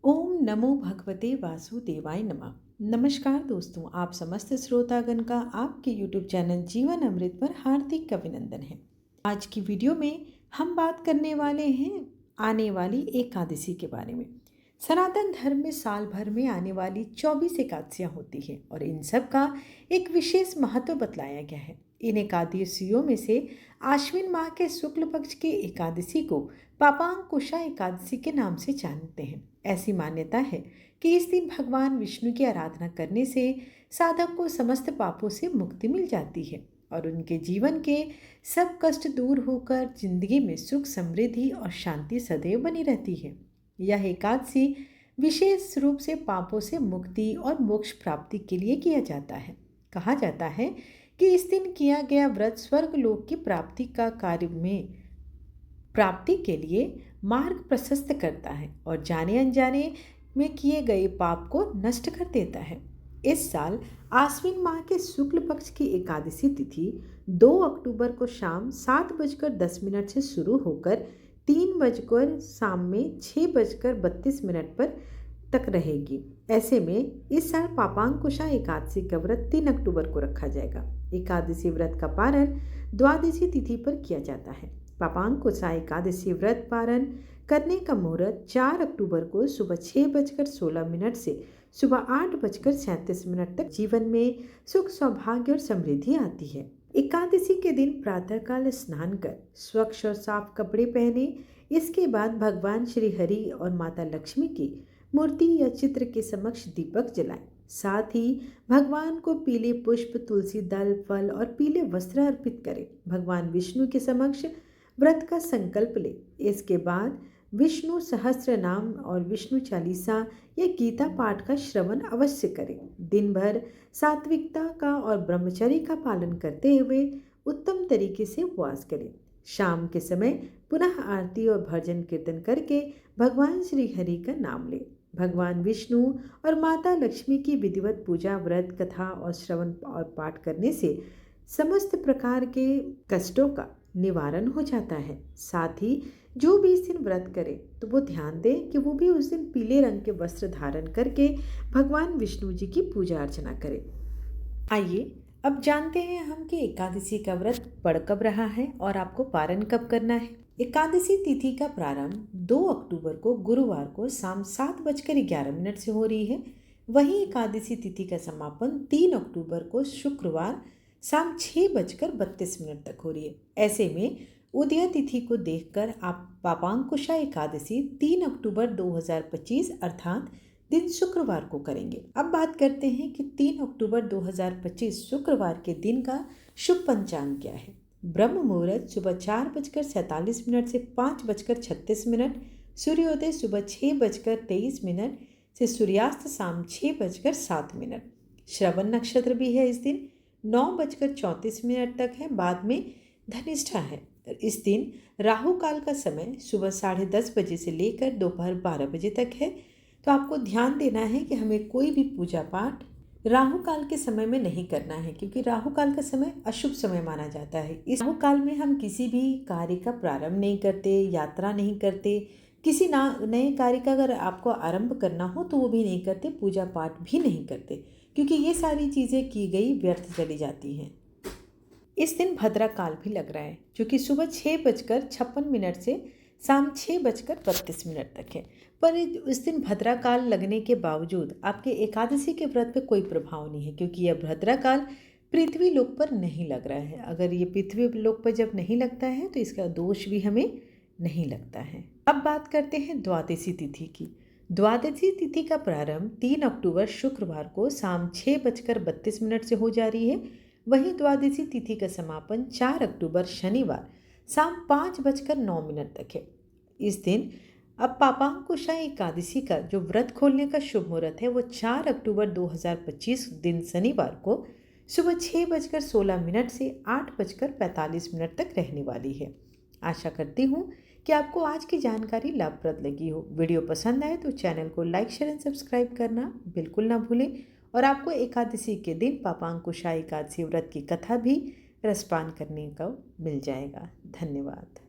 ओम नमो भगवते वासुदेवाय नमः। नमस्कार दोस्तों, आप समस्त श्रोतागण का आपके YouTube चैनल जीवन अमृत पर हार्दिक अभिनंदन है। आज की वीडियो में हम बात करने वाले हैं आने वाली एकादशी के बारे में। सनातन धर्म में साल भर में आने वाली 24 एकादशियाँ होती हैं और इन सब का एक विशेष महत्व बतलाया गया है। इन एकादशियों में से आश्विन माह के शुक्ल पक्ष की एकादशी को पापांकुशा एकादशी के नाम से जानते हैं। ऐसी मान्यता है कि इस दिन भगवान विष्णु की आराधना करने से साधक को समस्त पापों से मुक्ति मिल जाती है और उनके जीवन के सब कष्ट दूर होकर जिंदगी में सुख समृद्धि और शांति सदैव बनी रहती है। यह एकादशी विशेष रूप से पापों से मुक्ति और मोक्ष प्राप्ति के लिए किया जाता है। कहा जाता है कि इस दिन किया गया व्रत स्वर्ग लोक की प्राप्ति के लिए मार्ग प्रशस्त करता है और जाने अनजाने में किए गए पाप को नष्ट कर देता है। इस साल आश्विन माह के शुक्ल पक्ष की एकादशी तिथि 2 अक्टूबर को शाम 7:10 से शुरू होकर 3 बजकर शाम में 6:32 पर तक रहेगी। ऐसे में इस साल पापांकुशा एकादशी का व्रत 3 अक्टूबर को रखा जाएगा। एकादशी व्रत का पारण द्वादशी तिथि पर किया जाता है। पापांकुशा एकादशी व्रत पारण करने का मुहूर्त 4 अक्टूबर को सुबह 6:16 से सुबह 8:37 तक जीवन में सुख सौभाग्य और समृद्धि आती है। एकादशी के दिन प्रातःकाल स्नान कर स्वच्छ और साफ कपड़े पहने। इसके बाद भगवान श्री हरि और माता लक्ष्मी की मूर्ति या चित्र के समक्ष दीपक जलाएं। साथ ही भगवान को पीले पुष्प, तुलसी दल, फल और पीले वस्त्र अर्पित करें। भगवान विष्णु के समक्ष व्रत का संकल्प ले। इसके बाद विष्णु सहस्त्र नाम और विष्णु चालीसा या गीता पाठ का श्रवण अवश्य करें। दिन भर सात्विकता का और ब्रह्मचर्य का पालन करते हुए उत्तम तरीके से उपवास करें। शाम के समय पुनः आरती और भजन कीर्तन करके भगवान श्री हरि का नाम लें। भगवान विष्णु और माता लक्ष्मी की विधिवत पूजा, व्रत कथा और श्रवण और पाठ करने से समस्त प्रकार के कष्टों का निवारण हो जाता है। साथ ही जो भी इस दिन व्रत करे तो वो ध्यान दे कि वो भी उस दिन पीले रंग के वस्त्र धारण करके भगवान विष्णु जी की पूजा अर्चना करे। आइए अब जानते हैं हम कि एकादशी का व्रत पड़ कब रहा है और आपको पारण कब करना है। एकादशी तिथि का प्रारंभ 2 अक्टूबर को गुरुवार को शाम 7:11 से हो रही है। वहीं एकादशी तिथि का समापन 3 अक्टूबर को शुक्रवार शाम 6:32 तक हो रही है। ऐसे में उदय तिथि को देखकर आप पापांकुशा एकादशी 3 अक्टूबर 2025 अर्थात दिन शुक्रवार को करेंगे। अब बात करते हैं कि 3 अक्टूबर 2025 शुक्रवार के दिन का शुभ पंचांग क्या है। ब्रह्म मुहूर्त सुबह 4:47 से 5:36, सूर्योदय सुबह 6:23 से सूर्यास्त शाम 6:07। श्रवण नक्षत्र भी है इस दिन 9:34 तक है, बाद में धनिष्ठा है। इस दिन राहु काल का समय सुबह 10:30 बजे से लेकर दोपहर 12 बजे तक है। तो आपको ध्यान देना है कि हमें कोई भी पूजा पाठ राहु काल के समय में नहीं करना है, क्योंकि राहु काल का समय अशुभ समय माना जाता है। इस राहु काल में हम किसी भी कार्य का प्रारंभ नहीं करते, यात्रा नहीं करते, किसी नए कार्य का अगर आपको आरंभ करना हो तो वो भी नहीं करते, पूजा पाठ भी नहीं करते, क्योंकि ये सारी चीज़ें की गई व्यर्थ चली जाती हैं। इस दिन भद्रा काल भी लग रहा है, जो कि सुबह 6:56 से शाम 6:32 तक है। पर इस दिन भद्रा काल लगने के बावजूद आपके एकादशी के व्रत पे कोई प्रभाव नहीं है, क्योंकि यह भद्रा काल पृथ्वी लोक पर नहीं लग रहा है। अगर ये पृथ्वी लोक पर जब नहीं लगता है तो इसका दोष भी हमें नहीं लगता है। अब बात करते हैं द्वादशी तिथि की। द्वादशी तिथि का प्रारंभ 3 अक्टूबर शुक्रवार को शाम 6:32 से हो जा रही है। वहीं द्वादशी तिथि का समापन 4 अक्टूबर शनिवार शाम 5:09 तक है। इस दिन अब पापांकुशा एकादशी का जो व्रत खोलने का शुभ मुहूर्त है वो 4 अक्टूबर 2025 दिन शनिवार को सुबह 6:16 से 8:45 तक रहने वाली है। आशा करती हूँ कि आपको आज की जानकारी लाभप्रद लगी हो। वीडियो पसंद आए तो चैनल को लाइक, शेयर एंड सब्सक्राइब करना बिल्कुल ना भूलें और आपको एकादशी के दिन पापांकुशा एकादशी व्रत की कथा भी रसपान करने को मिल जाएगा। धन्यवाद।